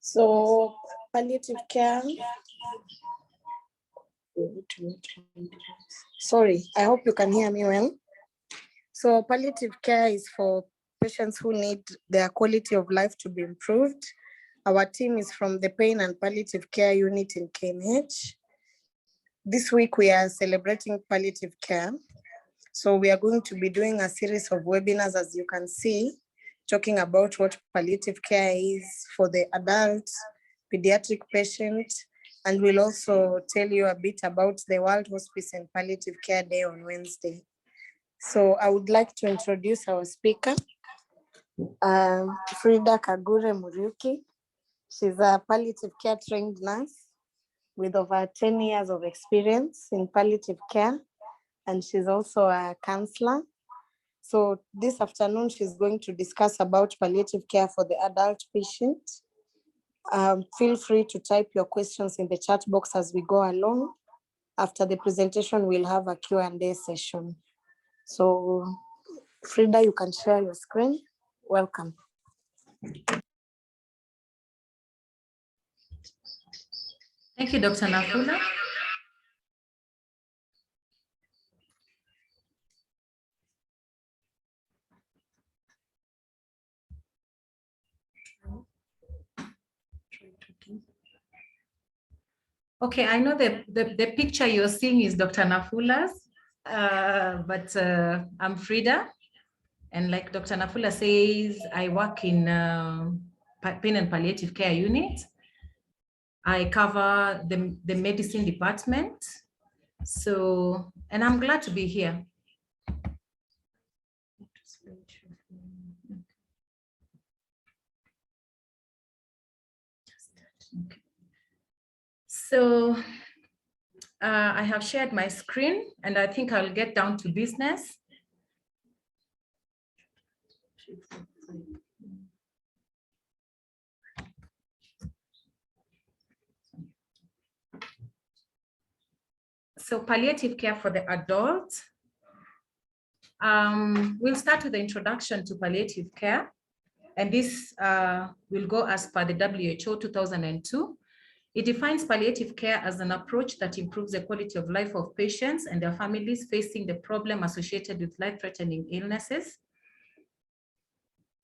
So palliative care. Sorry, I hope you can hear me well. So palliative care is for patients who need their quality of life to be improved. Our team is from the Pain and Palliative Care Unit in KMH. This week we are celebrating palliative care. So we are going to be doing a series of webinars, as you can see, talking about what palliative care is for the adult, pediatric patient, and we'll also tell you a bit about the World Hospice and Palliative Care Day on Wednesday. So I would like to introduce our speaker, Frida Kagure Muriuki. She's a palliative care trained nurse with over 10 years of experience in palliative care, and she's also a counselor. So this afternoon, she's going to discuss about palliative care for the adult patient. Feel free to type your questions in the chat box as we go along. After the presentation, we'll have a Q&A session. So Frida, you can share your screen. Welcome. Thank you, Dr. Nafula. Okay, I know the picture you're seeing is Dr. Nafula's, but I'm Frida. And like Dr. Nafula says, I work in Pain and Palliative Care Unit. I cover the medicine department. So, and I'm glad to be here. Okay. So I have shared my screen and I think I'll get down to business. So palliative care for the adult. We'll start with the introduction to palliative care. And this will go as per the WHO 2002. It defines palliative care as an approach that improves the quality of life of patients and their families facing the problem associated with life-threatening illnesses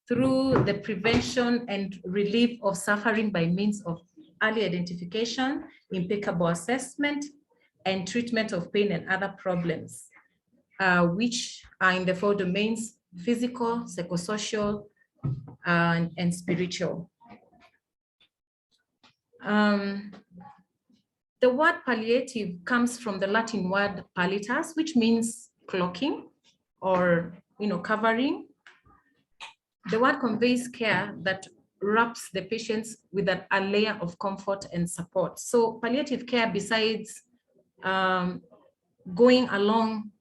through the prevention and relief of suffering by means of early identification, impeccable assessment, and treatment of pain and other problems, which are in the 4 domains: physical, psychosocial, and spiritual. The word palliative comes from the Latin word palliatus, which means cloaking or covering. The word conveys care that wraps the patients with a layer of comfort and support. So palliative care, besides going along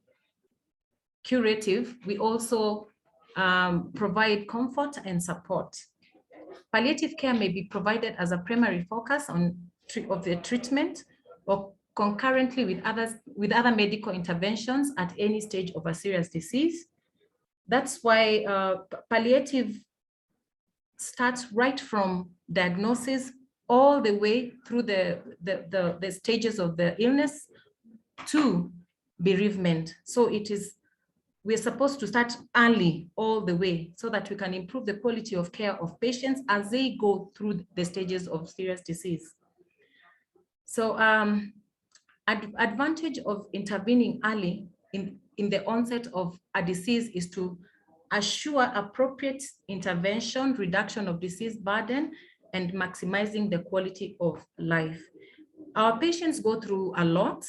curative, we also provide comfort and support. Palliative care may be provided as a primary focus of the treatment or concurrently with other medical interventions at any stage of a serious disease. That's why palliative starts right from diagnosis all the way through the stages of the illness to bereavement. So we're supposed to start early all the way so that we can improve the quality of care of patients as they go through the stages of serious disease. So advantage of intervening early in the onset of a disease is to assure appropriate intervention, reduction of disease burden, and maximizing the quality of life. Our patients go through a lot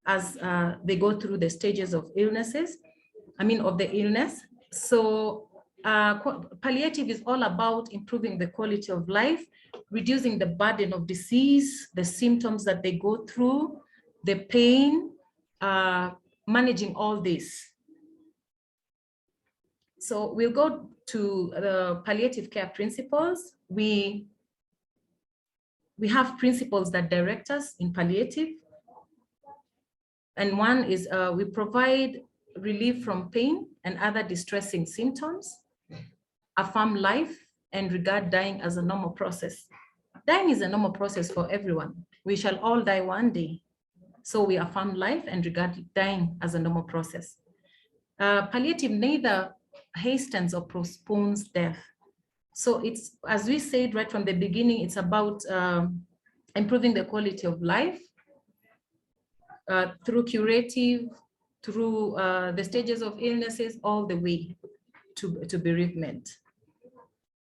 as they go through the stages of of the illness. So palliative is all about improving the quality of life, reducing the burden of disease, the symptoms that they go through, the pain, managing all this. So we'll go to the palliative care principles. We have principles that direct us in palliative. And one is we provide relief from pain and other distressing symptoms, affirm life, and regard dying as a normal process. Dying is a normal process for everyone. We shall all die one day. So we affirm life and regard dying as a normal process. Palliative neither hastens or postpones death. So it's, as we said right from the beginning, it's about improving the quality of life through curative, through the stages of illnesses, all the way to bereavement.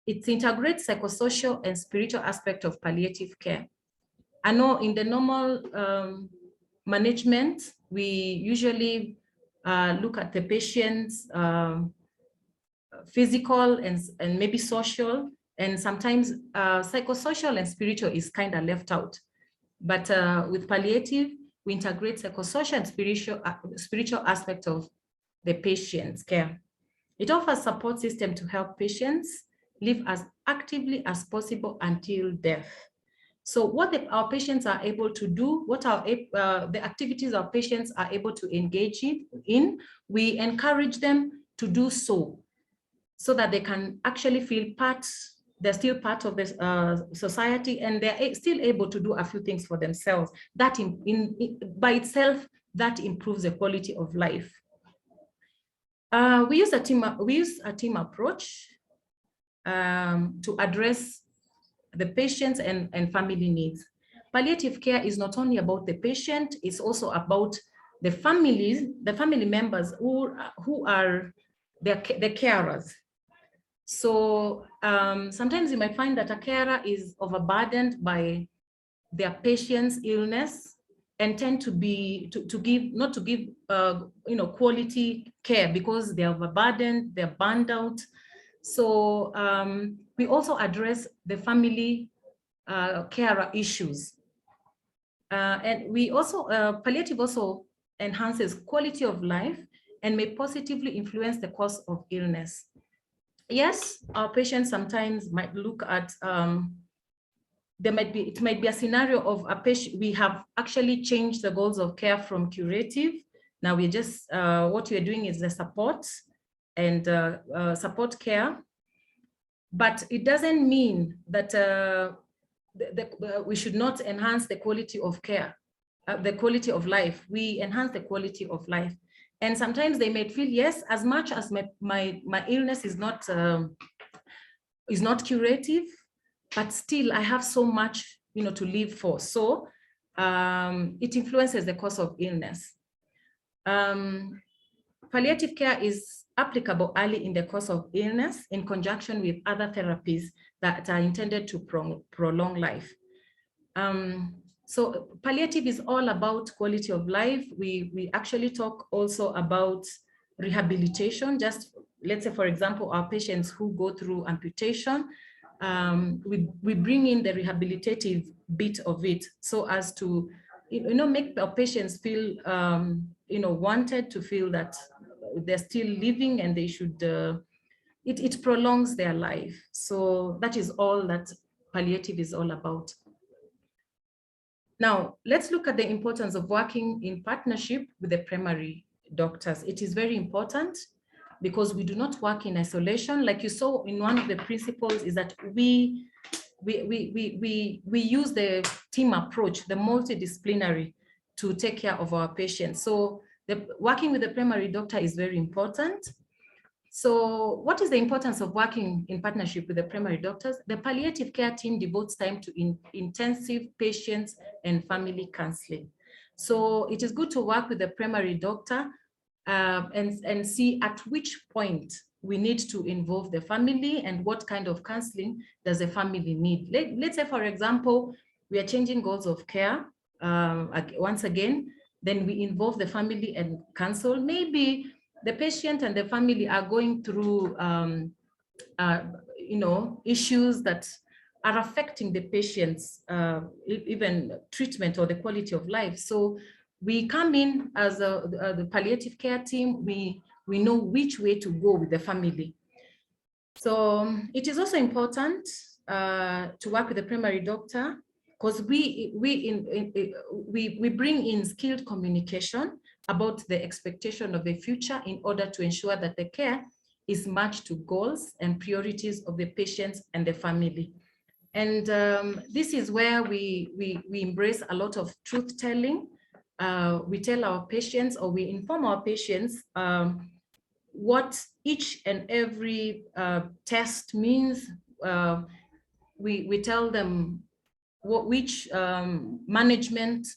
It integrates psychosocial and spiritual aspect of palliative care. I know in the normal management, we usually look at the patient's physical and maybe social, and sometimes psychosocial and spiritual is kind of left out. But with palliative, we integrate psychosocial and spiritual aspect of the patient's care. It offers support system to help patients live as actively as possible until death. So what our patients are able to do, what are the activities our patients are able to engage in, we encourage them to do so that they can actually feel they're still part of this society, and they're still able to do a few things for themselves. That by itself, that improves the quality of life. We use a team approach to address the patients and family needs. Palliative care is not only about the patient, it's also about the family members who are the carers. So sometimes you might find that a carer is overburdened by their patient's illness and tend to not to give quality care because they're overburdened, they're burned out. So we also address the family carer issues. And we also, palliative also enhances quality of life and may positively influence the course of illness. Yes, our patients sometimes might look at, it might be a scenario of a patient, we have actually changed the goals of care from curative. Now we just, what we're doing is the support and support care. But it doesn't mean that we should not enhance the quality of care, the quality of life. We enhance the quality of life. And sometimes they may feel, yes, as much as my illness is not curative, but still I have so much, to live for. So it influences the course of illness. Palliative care is applicable early in the course of illness in conjunction with other therapies that are intended to prolong life. So palliative is all about quality of life. We actually talk also about rehabilitation. Just let's say, for example, our patients who go through amputation, we bring in the rehabilitative bit of it so as to, make our patients feel, wanted, to feel that they're still living and they should, it prolongs their life. So that is all that palliative is all about. Now, let's look at the importance of working in partnership with the primary doctors. It is very important because we do not work in isolation. Like you saw in one of the principles is that we use the team approach, the multidisciplinary, to take care of our patients. So working with the primary doctor is very important. So what is the importance of working in partnership with the primary doctors? The palliative care team devotes time to intensive patients and family counseling. So it is good to work with the primary doctor and see at which point we need to involve the family and what kind of counseling does the family need. Let's say, for example, we are changing goals of care once again, then we involve the family and counsel. Maybe the patient and the family are going through, issues that are affecting the patient's even treatment or the quality of life. So we come in as the palliative care team. We know which way to go with the family. So it is also important to work with the primary doctor because we bring in skilled communication. about the expectation of the future in order to ensure that the care is matched to goals and priorities of the patients and the family. And this is where we embrace a lot of truth telling. We tell our patients, or we inform our patients what each and every test means. We tell them which management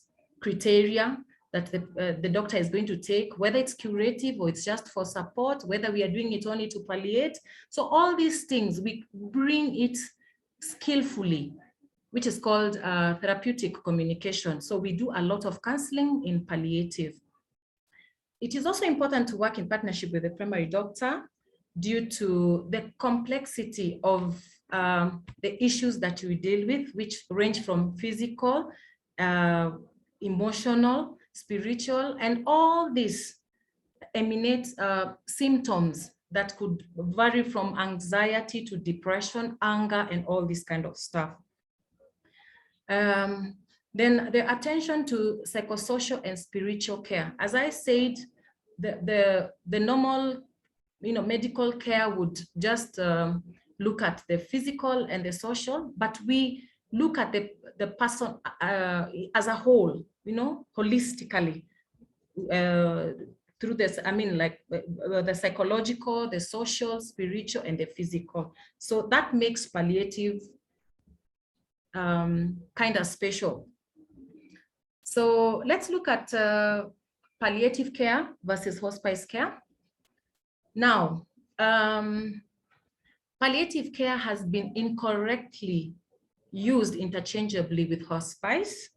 criteria that the doctor is going to take, whether it's curative or it's just for support, whether we are doing it only to palliate. So all these things, we bring it skillfully, which is called therapeutic communication. So we do a lot of counseling in palliative. It is also important to work in partnership with the primary doctor due to the complexity of the issues that we deal with, which range from physical, emotional, spiritual, and all these emanate symptoms that could vary from anxiety to depression, anger, and all this kind of stuff. Then the attention to psychosocial and spiritual care. As I said, the normal, medical care would just look at the physical and the social, but we look at the person as a whole, holistically, through this, like the psychological, the social, spiritual, and the physical. So that makes palliative kind of special. So let's look at palliative care versus hospice care. Now, palliative care has been incorrectly used interchangeably with hospice,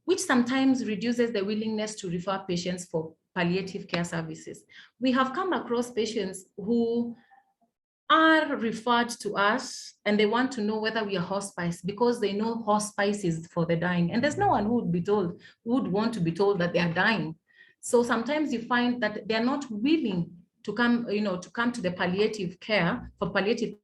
which sometimes reduces the willingness to refer patients for palliative care services. We have come across patients who are referred to us and they want to know whether we are hospice because they know hospice is for the dying. And there's no one who would want to be told that they are dying. So sometimes you find that they're not willing to come, to the palliative care for palliative.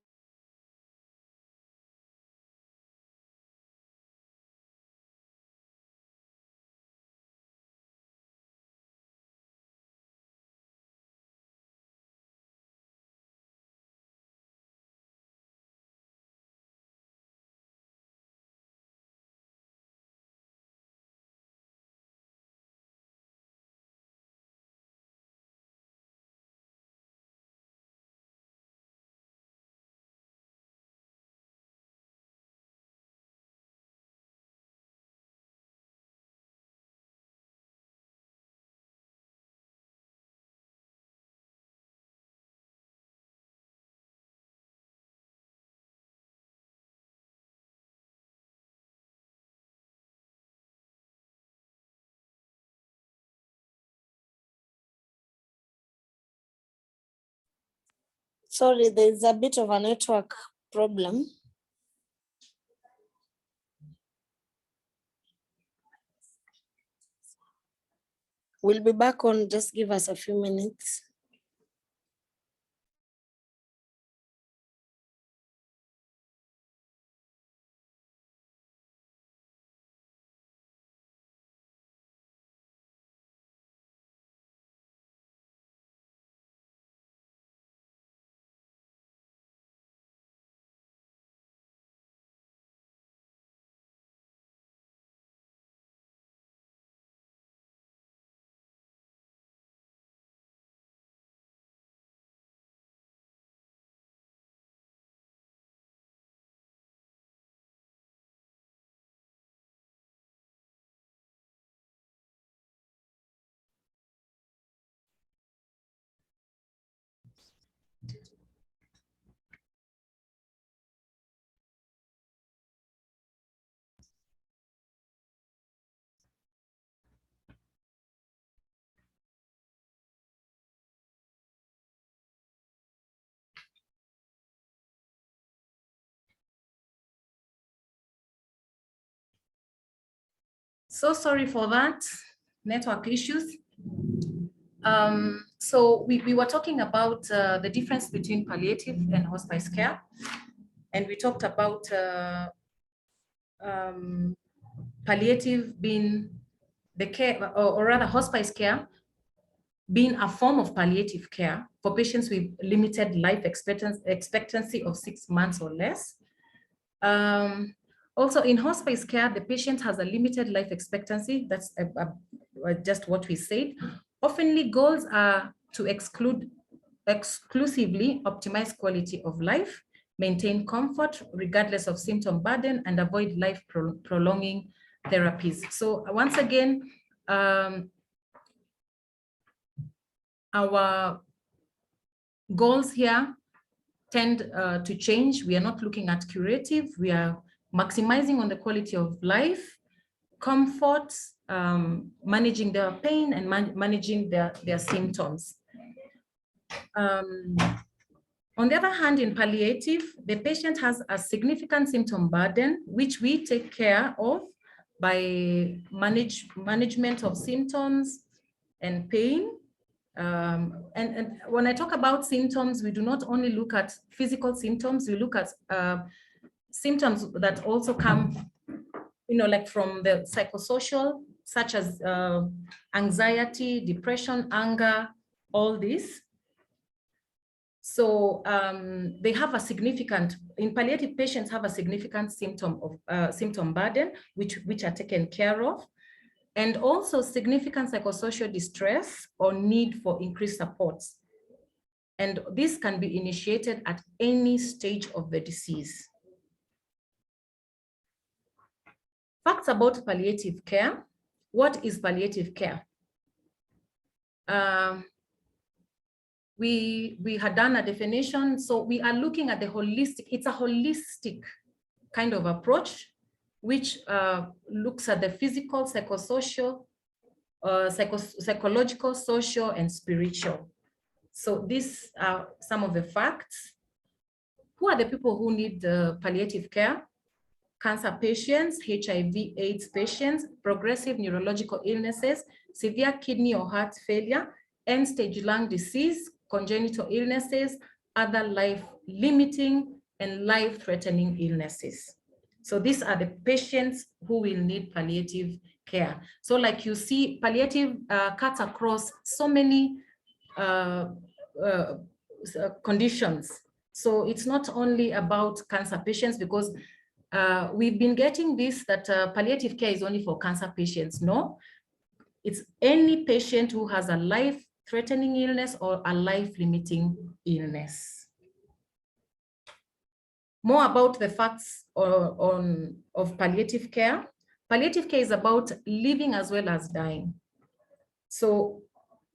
Sorry, there's a bit of a network problem. We'll be back on, just give us a few minutes. So sorry for that, network issues. So we were talking about the difference between palliative and hospice care. And we talked about palliative being the care, or rather hospice care, being a form of palliative care for patients with limited life expectancy of 6 months or less. Also in hospice care, the patient has a limited life expectancy. That's just what we said. Oftenly goals are to exclusively optimize quality of life, maintain comfort regardless of symptom burden, and avoid life prolonging therapies. So once again, our goals here tend to change. We are not looking at curative. We are maximizing on the quality of life, comfort, managing their pain, and managing their symptoms. On the other hand, in palliative, the patient has a significant symptom burden, which we take care of by management of symptoms and pain. And when I talk about symptoms, we do not only look at physical symptoms, we look at symptoms that also come, like from the psychosocial, such as anxiety, depression, anger, all this. So they have a significant, in palliative patients have a significant symptom burden, which are taken care of, and also significant psychosocial distress or need for increased supports. And this can be initiated at any stage of the disease. Facts about palliative care. What is palliative care? We had done a definition. So we are looking at the holistic, it's a holistic kind of approach, which looks at the physical, psychosocial, psychological, social, and spiritual. So these are some of the facts. Who are the people who need palliative care? Cancer patients, HIV/AIDS patients, progressive neurological illnesses, severe kidney or heart failure, end-stage lung disease, congenital illnesses, other life-limiting and life-threatening illnesses. So these are the patients who will need palliative care. So like you see, palliative cuts across so many conditions. So it's not only about cancer patients, because we've been getting this that palliative care is only for cancer patients. No, it's any patient who has a life-threatening illness or a life-limiting illness. More about the facts of palliative care. Palliative care is about living as well as dying. So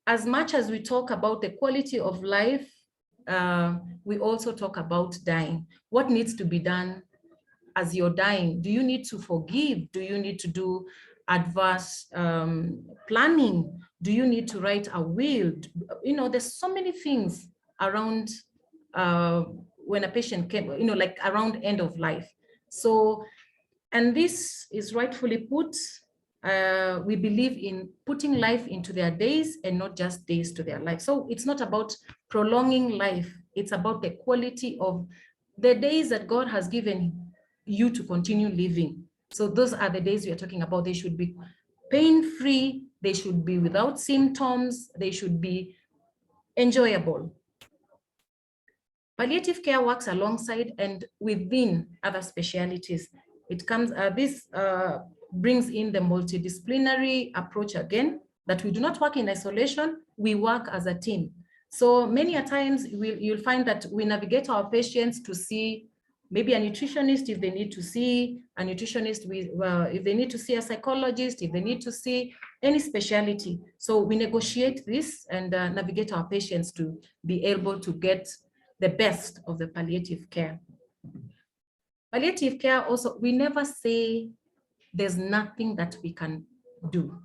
as much as we talk about the quality of life, we also talk about dying. What needs to be done as you're dying? Do you need to forgive? Do you need to do adverse planning? Do you need to write a will? There's so many things around when a patient came, like around end of life. So, and this is rightfully put, we believe in putting life into their days and not just days to their life. So it's not about prolonging life. It's about the quality of the days that God has given you to continue living. So those are the days we are talking about. They should be pain-free. They should be without symptoms. They should be enjoyable. Palliative care works alongside and within other specialties. It comes, this brings in the multidisciplinary approach again, that we do not work in isolation, we work as a team. So many a times you'll find that we navigate our patients to see maybe a nutritionist if they need to see a nutritionist, if they need to see a psychologist, if they need to see any specialty. So we negotiate this and navigate our patients to be able to get the best of the palliative care. Palliative care also, we never say there's nothing that we can do.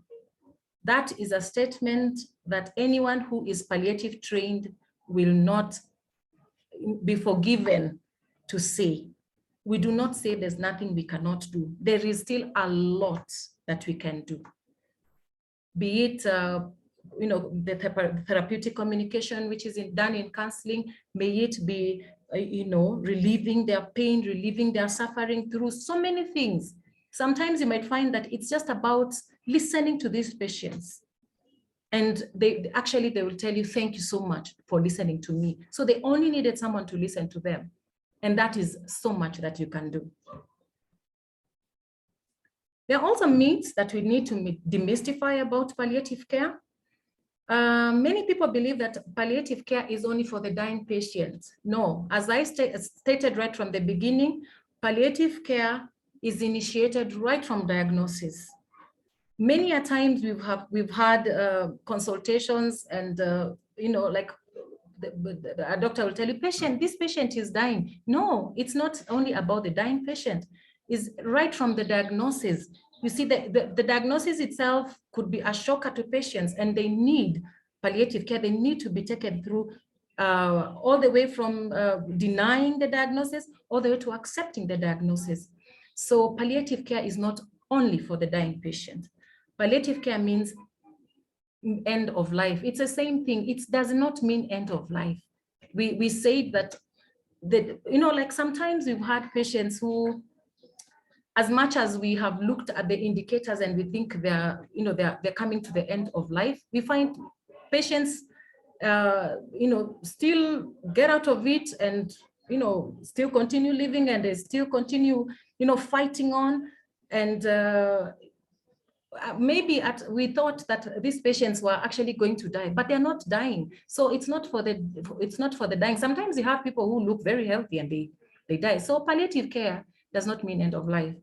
That is a statement that anyone who is palliative trained will not be forgiven to say. We do not say there's nothing we cannot do. There is still a lot that we can do. Be it the therapeutic communication, which is done in counseling, may it be, relieving their pain, relieving their suffering through so many things. Sometimes you might find that it's just about listening to these patients. And they will tell you, thank you so much for listening to me. So they only needed someone to listen to them. And that is so much that you can do. There are also myths that we need to demystify about palliative care. Many people believe that palliative care is only for the dying patient. No, as I stated right from the beginning, palliative care is initiated right from diagnosis. Many a times we've had consultations and like a doctor will tell you, this patient is dying. No, it's not only about the dying patient. It's right from the diagnosis. You see, the diagnosis itself could be a shocker to patients, and they need palliative care. They need to be taken through all the way from denying the diagnosis all the way to accepting the diagnosis. So palliative care is not only for the dying patient. Palliative care means end of life. It's the same thing. It does not mean end of life. We say that, like sometimes we've had patients who, as much as we have looked at the indicators and we think they're coming to the end of life, we find patients, still get out of it and, still continue living, and they still continue, fighting on. And maybe we thought that these patients were actually going to die, but they're not dying. So it's not for the dying. Sometimes you have people who look very healthy and they die. So palliative care does not mean end of life.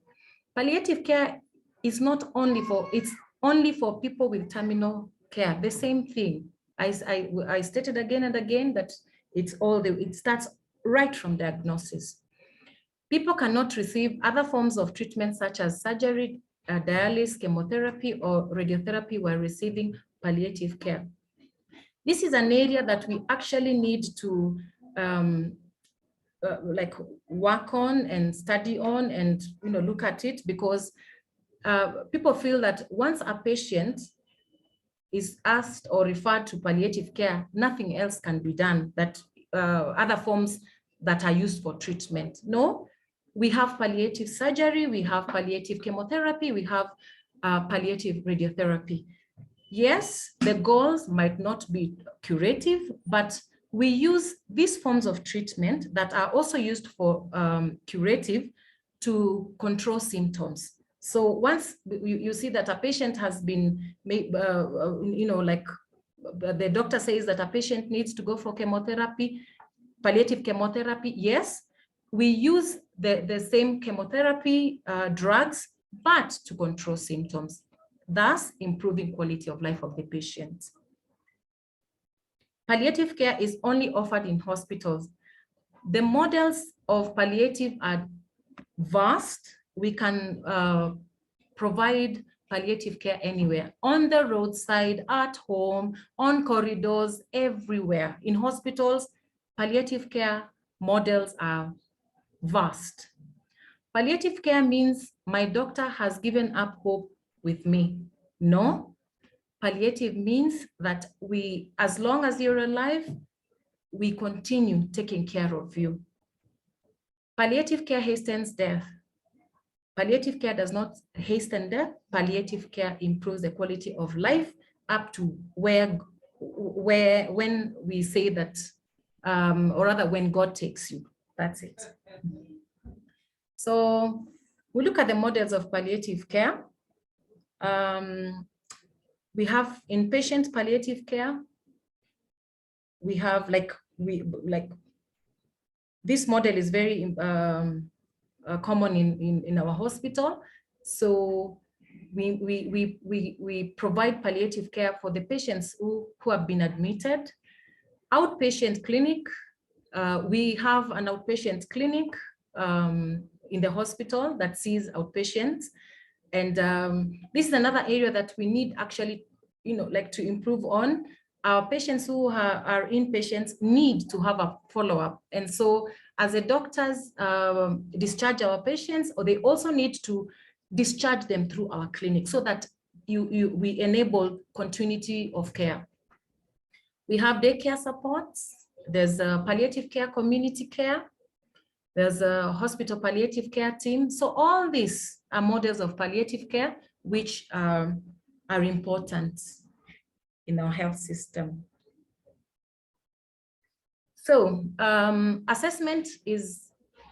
Palliative care is not only it's only for people with terminal care. The same thing. I stated again and again that it starts right from diagnosis. People cannot receive other forms of treatment such as surgery, dialysis, chemotherapy, or radiotherapy while receiving palliative care. This is an area that we actually need to work on and study on and look at it, because people feel that once a patient is asked or referred to palliative care, nothing else can be done, that other forms that are used for treatment. No, we have palliative surgery, we have palliative chemotherapy, we have palliative radiotherapy. Yes, the goals might not be curative, but we use these forms of treatment that are also used for curative to control symptoms. So once you see that a patient has been, like the doctor says that a patient needs to go for chemotherapy, palliative chemotherapy, yes, we use the same chemotherapy drugs, but to control symptoms, thus improving quality of life of the patient. Palliative care is only offered in hospitals. The models of palliative are vast. We can provide palliative care anywhere, on the roadside, at home, on corridors, everywhere. In hospitals, palliative care models are vast. Palliative care means my doctor has given up hope with me. No, palliative means that as long as you're alive, we continue taking care of you. Palliative care hastens death. Palliative care does not hasten death. Palliative care improves the quality of life up to when we say that, or rather when God takes you. That's it. So we look at the models of palliative care. We have inpatient palliative care. We have this model is very common in our hospital. So we provide palliative care for the patients who have been admitted. Outpatient clinic, we have an outpatient clinic in the hospital that sees outpatients. And this is another area that we need actually, to improve on. Our patients who are inpatients need to have a follow-up. And so as the doctors discharge our patients, or they also need to discharge them through our clinic so that we enable continuity of care. We have daycare supports. There's a palliative care, community care. There's a hospital palliative care team. So all these are models of palliative care, which are important. in our health system. So assessment is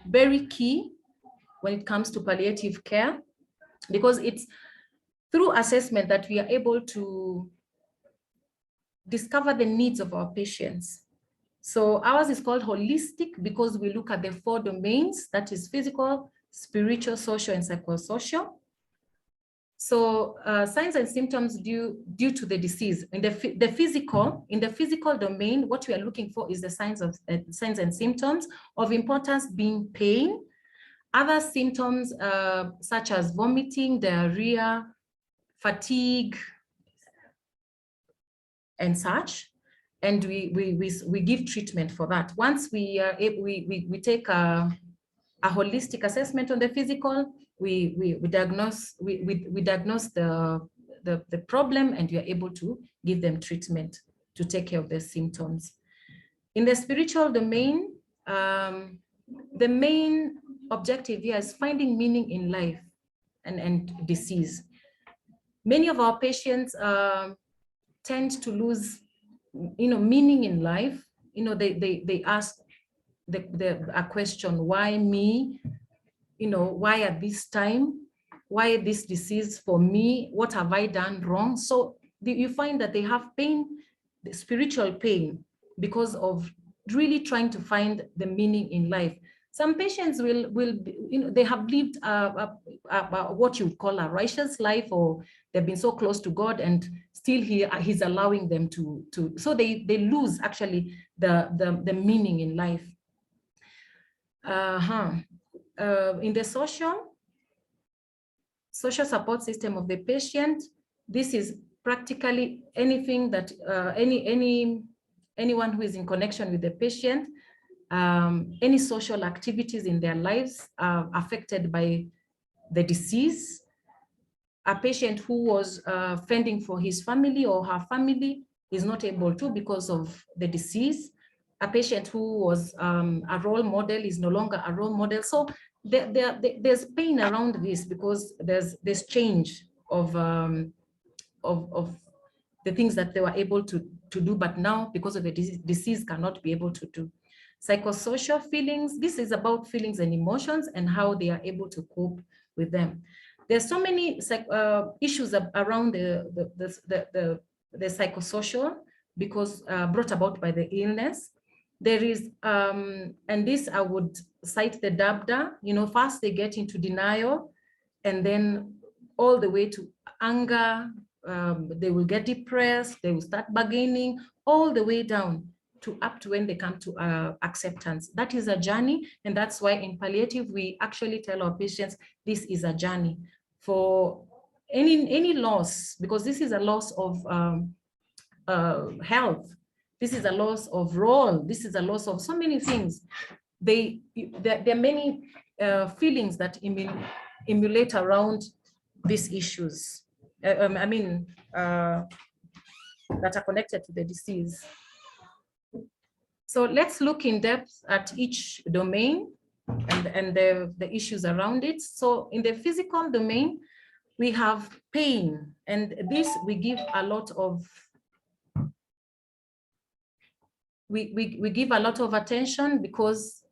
very key when it comes to palliative care, because it's through assessment that we are able to discover the needs of our patients. So ours is called holistic because we look at the 4 domains, that is physical, spiritual, social, and psychosocial. So signs and symptoms due to the disease. In the physical domain, what we are looking for is the signs and symptoms of importance being pain, other symptoms such as vomiting, diarrhea, fatigue, and such. And we give treatment for that. Once we take a holistic assessment on the physical, we diagnose the problem, and we are able to give them treatment to take care of their symptoms. In the spiritual domain, the main objective here is finding meaning in life and disease. Many of our patients tend to lose, meaning in life. They ask a question, why me? Why at this time? Why this disease for me? What have I done wrong? So you find that they have pain, spiritual pain, because of really trying to find the meaning in life. Some patients will they have lived what you would call a righteous life, or they've been so close to God, and still he's allowing them to so they lose actually the meaning in life. In the social support system of the patient, this is practically anything that anyone who is in connection with the patient, any social activities in their lives are affected by the disease. A patient who was fending for his family or her family is not able to because of the disease. A patient who was a role model is no longer a role model. So there's pain around this because there's change of the things that they were able to do, but now because of the disease cannot be able to do. Psychosocial feelings, this is about feelings and emotions and how they are able to cope with them. There's so many issues around the psychosocial, because brought about by the illness. There is, and this I would cite the DABDA, first they get into denial, and then all the way to anger, they will get depressed, they will start bargaining, all the way down to up to when they come to acceptance. That is a journey, and that's why in palliative, we actually tell our patients, this is a journey. For any loss, because this is a loss of health, this is a loss of role, this is a loss of so many things. There are many feelings that emulate around these issues. That are connected to the disease. So let's look in depth at each domain and the issues around it. So in the physical domain, we have pain, and this we give a lot of we give a lot of attention, because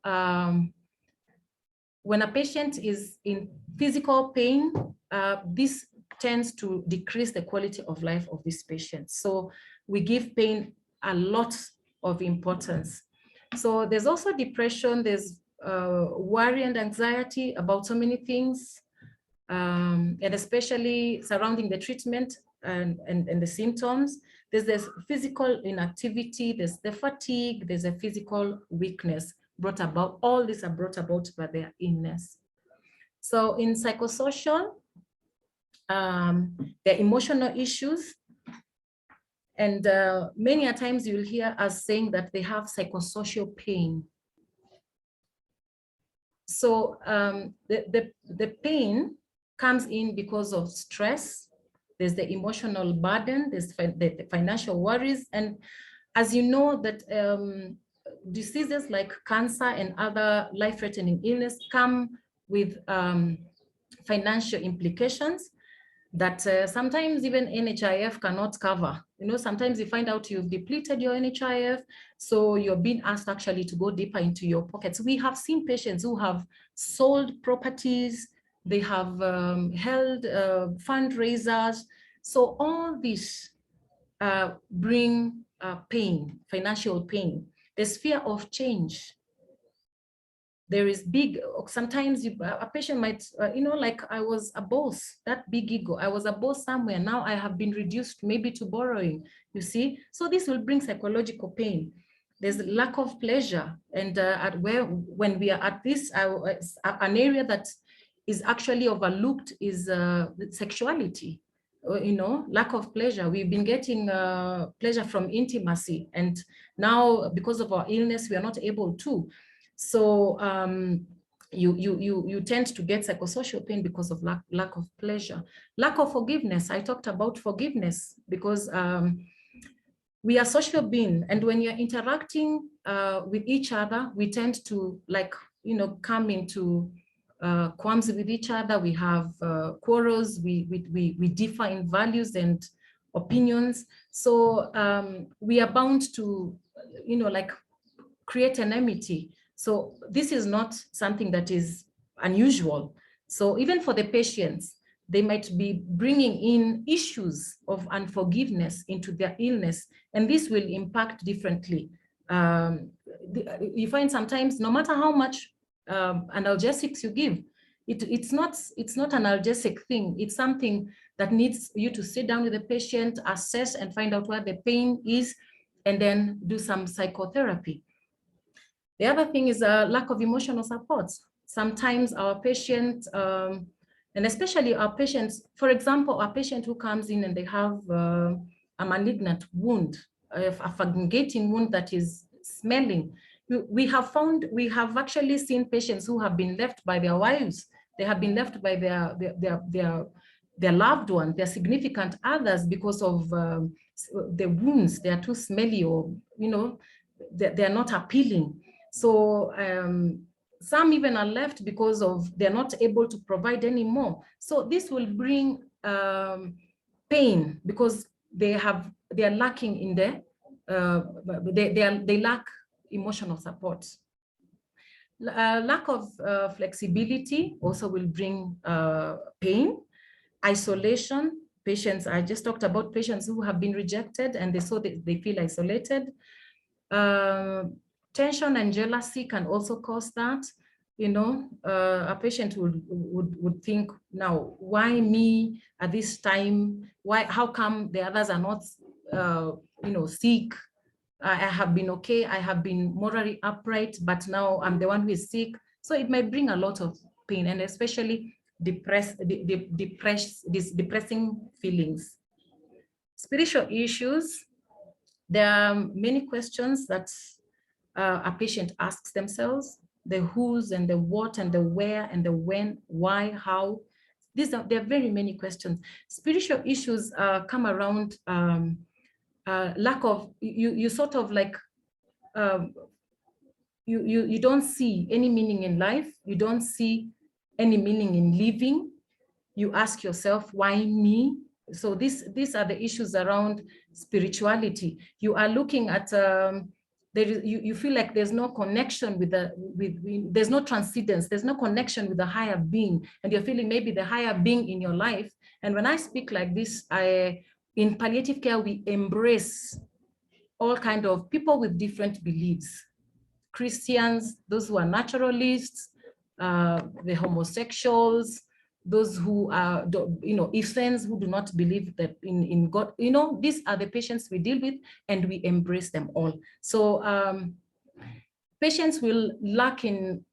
when a patient is in physical pain, this tends to decrease the quality of life of this patient. So we give pain a lot of importance. So there's also depression, there's worry and anxiety about so many things, and especially surrounding the treatment and the symptoms. There's this physical inactivity, there's the fatigue, there's a physical weakness brought about. All these are brought about by their illness. So in psychosocial, there are emotional issues, and many a times you'll hear us saying that they have psychosocial pain. So the pain comes in because of stress. There's the emotional burden, there's the financial worries. And as you know that diseases like cancer and other life-threatening illness come with financial implications. that sometimes even NHIF cannot cover. You know, sometimes you find out you've depleted your NHIF, so you're being asked actually to go deeper into your pockets. We have seen patients who have sold properties, they have held fundraisers. So all this bring pain, financial pain. There's fear of change. There is big, sometimes a patient might, you know, like I was a boss, that big ego, I was a boss somewhere, now I have been reduced maybe to borrowing, you see? So this will bring psychological pain. There's lack of pleasure. And when we are at this, an area that is actually overlooked is sexuality. You know, lack of pleasure. We've been getting pleasure from intimacy, and now because of our illness, we are not able to. So you tend to get psychosocial pain because of lack of pleasure. Lack of forgiveness. I talked about forgiveness because we are social beings, and when you're interacting with each other, we tend to, like, you know, come into qualms with each other. We have quarrels. We differ in values and opinions. So we are bound to, you know, like, create an enmity. So this is not something that is unusual. So even for the patients, they might be bringing in issues of unforgiveness into their illness, and this will impact differently. You find sometimes, no matter how much analgesics you give, it's not an analgesic thing. It's something that needs you to sit down with the patient, assess and find out where the pain is, and then do some psychotherapy. The other thing is a lack of emotional support. Sometimes our patients, and especially our patients, for example, a patient who comes in and they have a malignant wound, a fungating wound that is smelling. We have actually seen patients who have been left by their wives. They have been left by their loved ones, their significant others, because of the wounds. They are too smelly, or, you know, they are not appealing. So some even are left because of they're not able to provide anymore. So this will bring pain because they are lacking in they lack emotional support. Lack of flexibility also will bring pain. Isolation. Patients, I just talked about patients who have been rejected and they feel isolated. Tension and jealousy can also cause that. You know, a patient would think, now, why me at this time? How come the others are not, you know, sick? I have been okay, I have been morally upright, but now I'm the one who is sick. So it might bring a lot of pain, and especially depressing feelings. Spiritual issues. There are many questions that a patient asks themselves: the who's and the what and the where and the when, why, how. There are very many questions. Spiritual issues come around lack of, you sort of like, you don't see any meaning in life. You don't see any meaning in living. You ask yourself, why me? So these are the issues around spirituality. You are looking at, you feel like there's no connection there's no transcendence, there's no connection with the higher being, and you're feeling maybe the higher being in your life. And when I speak like this, in palliative care, we embrace all kinds of people with different beliefs. Christians, those who are naturalists, the homosexuals, those who are, you know, Ephesians, who do not believe that in God. You know, these are the patients we deal with, and we embrace them all. So patients will lack in,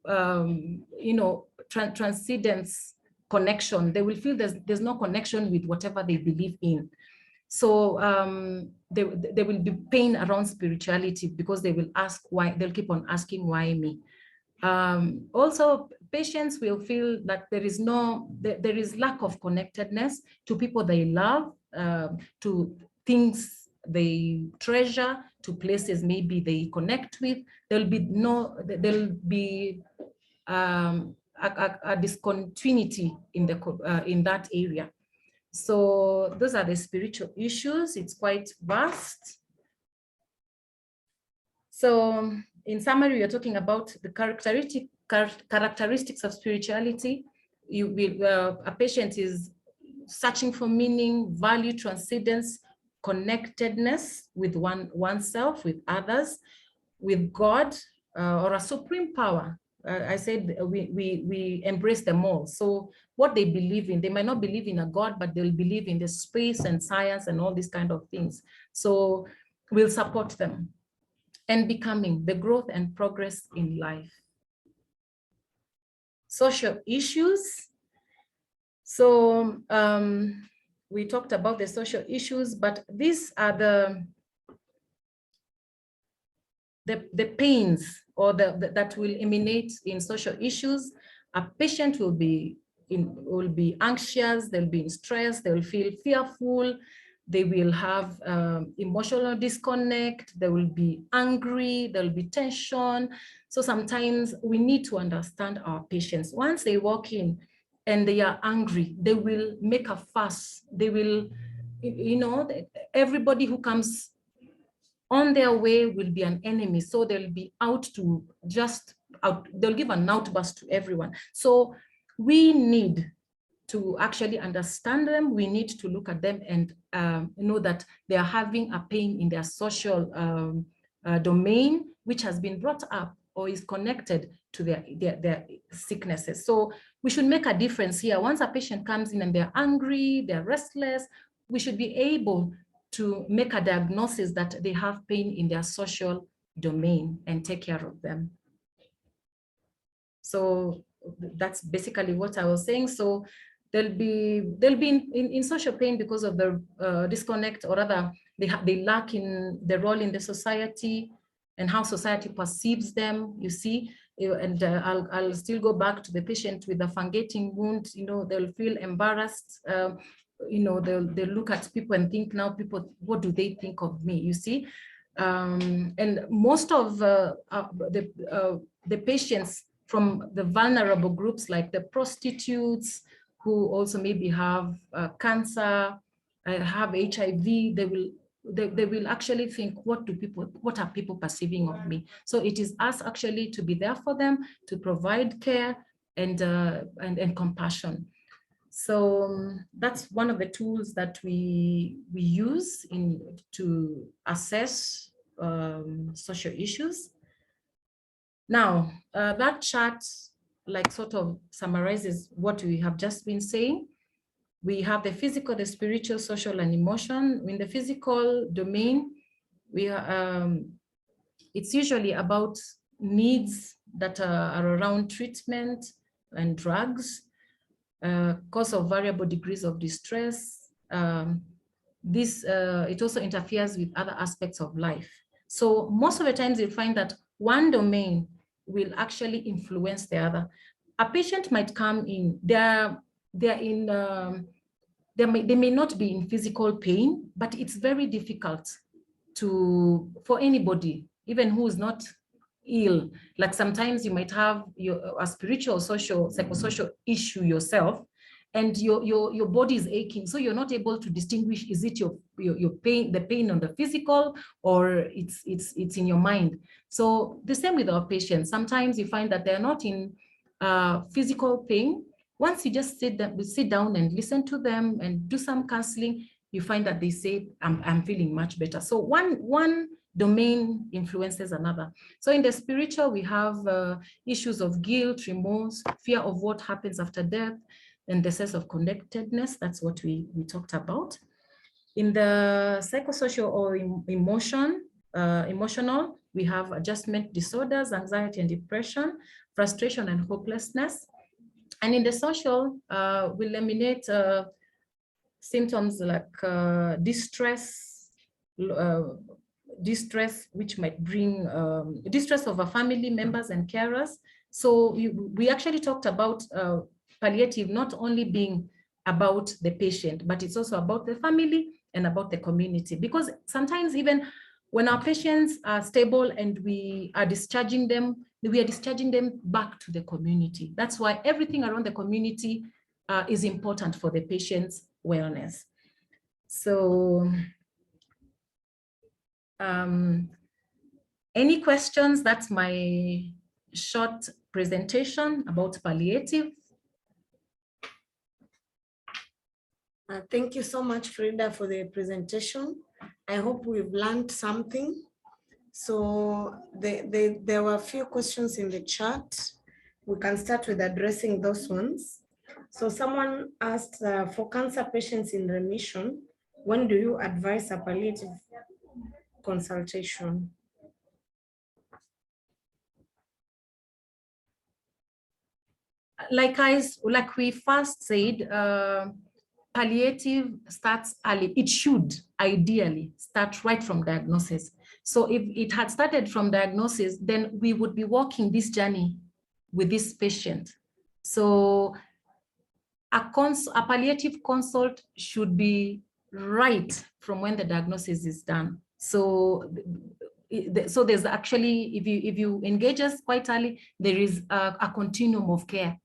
you know, transcendence, connection. They will feel there's no connection with whatever they believe in. So there will be pain around spirituality because they will ask why. They'll keep on asking, why me? Also, patients will feel that there is lack of connectedness to people they love, to things they treasure, to places maybe they connect with. There'll be a discontinuity in that area. So those are the spiritual issues. It's quite vast. So in summary, we are talking about the characteristics of spirituality. A patient is searching for meaning, value, transcendence, connectedness with oneself, with others, with God, or a supreme power. I said we embrace them all. So what they believe in, they might not believe in a God, but they'll believe in the space and science and all these kind of things. So we'll support them. And becoming, the growth and progress in life. Social issues. So we talked about the social issues, but these are the pains or that will emanate in social issues. A patient will be anxious, they'll be in stress, they will feel fearful, they will have emotional disconnect, they will be angry, there will be tension. So sometimes we need to understand our patients. Once they walk in and they are angry, they will make a fuss. They will, everybody who comes on their way will be an enemy. So they'll be they'll give an outburst to everyone. So we need to actually understand them. We need to look at them and know that they are having a pain in their social domain, which has been brought up or is connected to their sicknesses. So we should make a difference here. Once a patient comes in and they're angry, they're restless, we should be able to make a diagnosis that they have pain in their social domain and take care of them. So that's basically what I was saying. So they'll be in social pain because of the disconnect, or rather they lack in the role in the society and how society perceives them, you see. And I'll still go back to the patient with a fungating wound. They'll feel embarrassed. They'll look at people and think, now people, what do they think of me, you see? And most of the patients from the vulnerable groups, like the prostitutes, who also maybe have cancer, have HIV, they will actually think, what are people perceiving of me? So it is us actually to be there for them, to provide care and compassion. So that's one of the tools that we use to assess social issues. Now, that chart sort of summarizes what we have just been saying. We have the physical, the spiritual, social, and emotion. In the physical domain, it's usually about needs that are around treatment and drugs, cause of variable degrees of distress. It also interferes with other aspects of life. So most of the times you'll find that one domain will actually influence the other. A patient might come in, they may not be in physical pain, but it's very difficult for anybody, even who is not ill. Like sometimes you might have a spiritual, psychosocial issue yourself, and your body is aching, so you're not able to distinguish, is it your pain, the pain on the physical, or it's in your mind. So the same with our patients. Sometimes you find that they're not in physical pain. Once you just sit down and listen to them and do some counseling, you find that they say, I'm feeling much better. So one domain influences another. So in the spiritual, we have issues of guilt, remorse, fear of what happens after death, and the sense of connectedness. That's what we talked about. In the psychosocial or emotional, we have adjustment disorders, anxiety and depression, frustration and hopelessness. And in the social, we eliminate symptoms like distress, which might bring distress of our family members and carers. So we actually talked about palliative not only being about the patient, but it's also about the family and about the community. Because sometimes even when our patients are stable and we are discharging them back to the community. That's why everything around the community is important for the patients wellness. So any questions? That's my short presentation about palliative. Thank you so much, Frida, for the presentation. I hope we've learned something. So there were a few questions in the chat. We can start with addressing those ones. So someone asked, for cancer patients in remission, when do you advise a palliative consultation? Like we first said, palliative starts early. It should ideally start right from diagnosis. So if it had started from diagnosis, then we would be walking this journey with this patient. So a palliative consult should be right from when the diagnosis is done. So there's actually, if you engage us quite early, there is a continuum of care.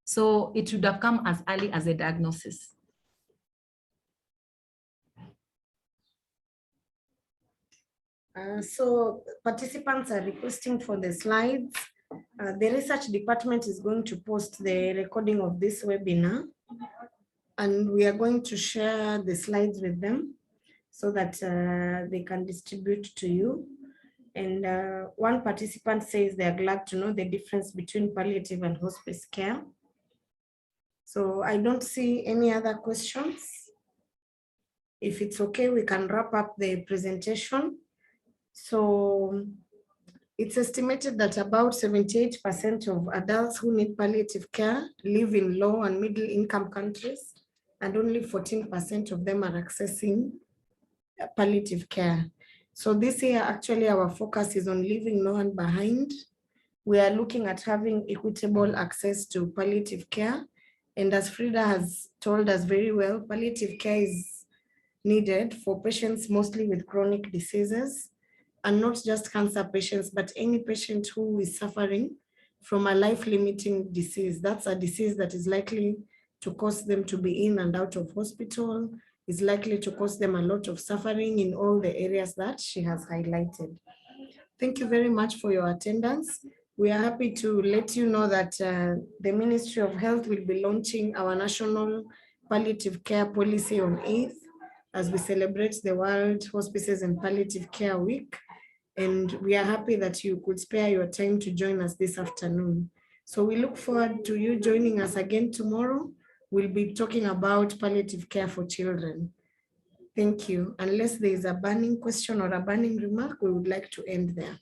So it should have come as early as a diagnosis. So participants are requesting for the slides. The research department is going to post the recording of this webinar, and we are going to share the slides with them so that they can distribute to you. And one participant says they're glad to know the difference between palliative and hospice care. So I don't see any other questions. If it's okay, we can wrap up the presentation. So it's estimated that about 78% of adults who need palliative care live in low and middle income countries, and only 14% of them are accessing palliative care. So this year, actually, our focus is on leaving no one behind. We are looking at having equitable access to palliative care. And as Frida has told us very well, palliative care is needed for patients mostly with chronic diseases, and not just cancer patients, but any patient who is suffering from a life-limiting disease. That's a disease that is likely to cause them to be in and out of hospital, is likely to cause them a lot of suffering in all the areas that she has highlighted. Thank you very much for your attendance. We are happy to let you know that the Ministry of Health will be launching our national palliative care policy on 8th as we celebrate the World Hospices and Palliative Care Week. And we are happy that you could spare your time to join us this afternoon. So we look forward to you joining us again tomorrow. We'll be talking about palliative care for children. Thank you. Unless there is a burning question or a burning remark, we would like to end there.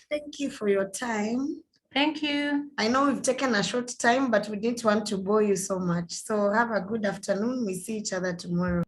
Thank you for your time. Thank you. I know we've taken a short time, but we didn't want to bore you so much. So have a good afternoon. We see each other tomorrow.